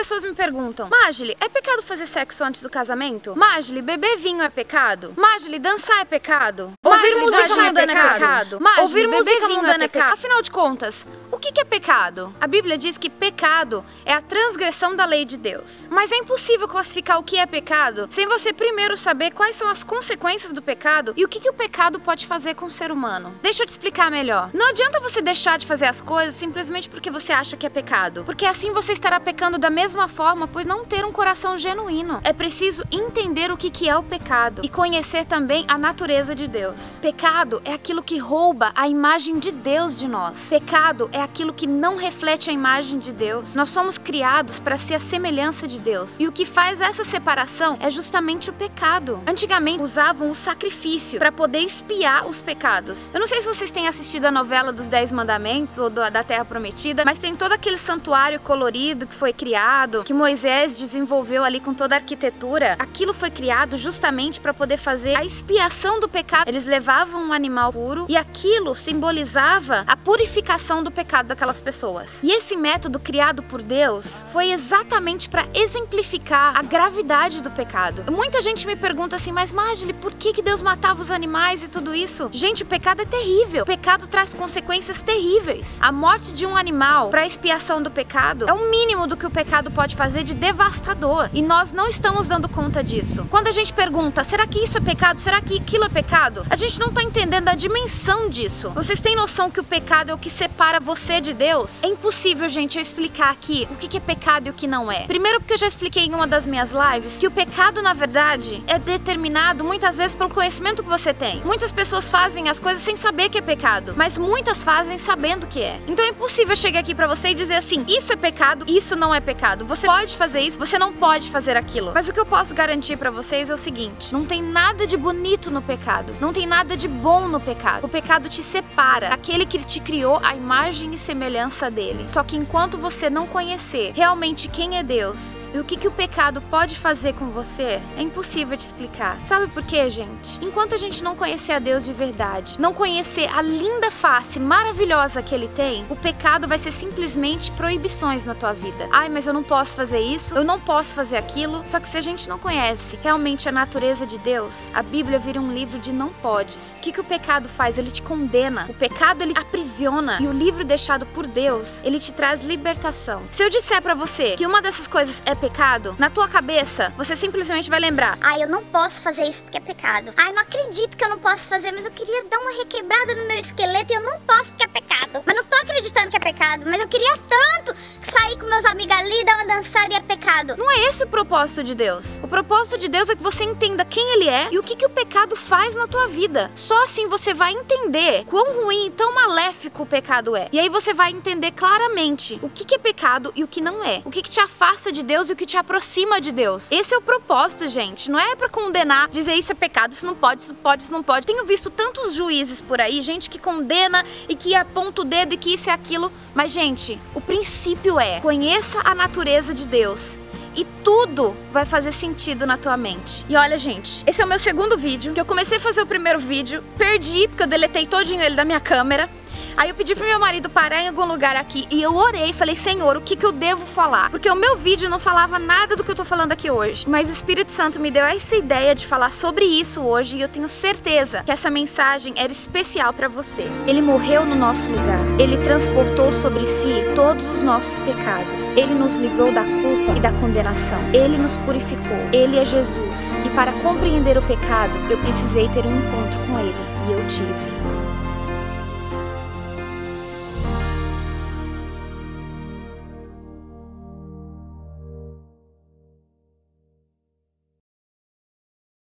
pessoas me perguntam: Magli, é pecado fazer sexo antes do casamento? Magli, beber vinho é pecado? Magli, dançar é pecado? Ouvir música mundana é pecado? Ouvir música mundana é pecado? Afinal de contas, o que é pecado? A Bíblia diz que pecado é a transgressão da lei de Deus. Mas é impossível classificar o que é pecado sem você primeiro saber quais são as consequências do pecado e o que o pecado pode fazer com o ser humano. Deixa eu te explicar melhor. Não adianta você deixar de fazer as coisas simplesmente porque você acha que é pecado, porque assim você estará pecando da mesma forma por não ter um coração genuíno. É preciso entender o que é o pecado e conhecer também a natureza de Deus. Pecado é aquilo que rouba a imagem de Deus de nós. Pecado é aquilo que não reflete a imagem de Deus. Nós somos criados para ser a semelhança de Deus. E o que faz essa separação é justamente o pecado. Antigamente usavam o sacrifício para poder expiar os pecados. Eu não sei se vocês têm assistido a novela dos 10 Mandamentos ou da Terra Prometida, mas tem todo aquele santuário colorido que foi criado, que Moisés desenvolveu ali com toda a arquitetura. Aquilo foi criado justamente para poder fazer a expiação do pecado. Eles levavam um animal puro e aquilo simbolizava a purificação do pecado daquelas pessoas. E esse método criado por Deus foi exatamente para exemplificar a gravidade do pecado. Muita gente me pergunta assim: mas Magli, por que Deus matava os animais e tudo isso? Gente, o pecado é terrível. O pecado traz consequências terríveis. A morte de um animal para expiação do pecado é o mínimo do que o pecado pode fazer de devastador. E nós não estamos dando conta disso. Quando a gente pergunta: será que isso é pecado? Será que aquilo é pecado? A gente não está entendendo a dimensão disso. Vocês têm noção que o pecado é o que separa você de Deus? É impossível, gente, eu explicar aqui o que é pecado e o que não é. Primeiro porque eu já expliquei em uma das minhas lives que o pecado, na verdade, é determinado muitas vezes pelo conhecimento que você tem. Muitas pessoas fazem as coisas sem saber que é pecado, mas muitas fazem sabendo que é. Então é impossível chegar aqui pra você e dizer assim: isso é pecado, isso não é pecado. Você pode fazer isso, você não pode fazer aquilo. Mas o que eu posso garantir pra vocês é o seguinte: não tem nada de bonito no pecado, não tem nada de bom no pecado. O pecado te separa daquele que te criou a imagem e semelhança dele. Só que enquanto você não conhecer realmente quem é Deus e o que o pecado pode fazer com você, é impossível te explicar. Sabe por quê, gente? Enquanto a gente não conhecer a Deus de verdade, não conhecer a linda face maravilhosa que Ele tem, o pecado vai ser simplesmente proibições na tua vida. Ai, mas eu não posso fazer isso, eu não posso fazer aquilo. Só que se a gente não conhece realmente a natureza de Deus, a Bíblia vira um livro de não podes. O que o pecado faz? Ele te condena. O pecado, ele aprisiona. E o livro deixado por Deus, ele te traz libertação. Se eu disser pra você que uma dessas coisas é pecado, na tua cabeça, você simplesmente vai lembrar: ai, eu não posso fazer isso porque é pecado. Ai, não acredito que eu não posso fazer, mas eu queria dar uma requebrada no meu esqueleto e eu não posso porque é pecado. Mas não tô acreditando que é pecado, mas eu queria tanto sair com meus amigos ali, dar uma dançada e é pecado. Não é esse o propósito de Deus. O propósito de Deus é que você entenda quem Ele é e o que o pecado faz na tua vida. Só assim você vai entender quão ruim e tão maléfico o pecado é. E aí você vai entender claramente o que é pecado e o que não é. O que te afasta de Deus e o que te aproxima de Deus. Esse é o propósito, gente. Não é pra condenar, dizer isso é pecado, isso não pode, isso pode, isso não pode. Tenho visto tantos juízes por aí, gente que condena e que aponta o dedo e que isso é aquilo. Mas, gente, o princípio é: conheça a natureza de Deus e tudo vai fazer sentido na tua mente. E olha, gente, esse é o meu segundo vídeo, que eu comecei a fazer o primeiro vídeo, perdi porque eu deletei todinho ele da minha câmera. Aí eu pedi pro meu marido parar em algum lugar aqui e eu orei e falei: Senhor, o que eu devo falar? Porque o meu vídeo não falava nada do que eu tô falando aqui hoje. Mas o Espírito Santo me deu essa ideia de falar sobre isso hoje e eu tenho certeza que essa mensagem era especial pra você. Ele morreu no nosso lugar. Ele transportou sobre si todos os nossos pecados. Ele nos livrou da culpa e da condenação. Ele nos purificou. Ele é Jesus. E para compreender o pecado, eu precisei ter um encontro com Ele. E eu tive.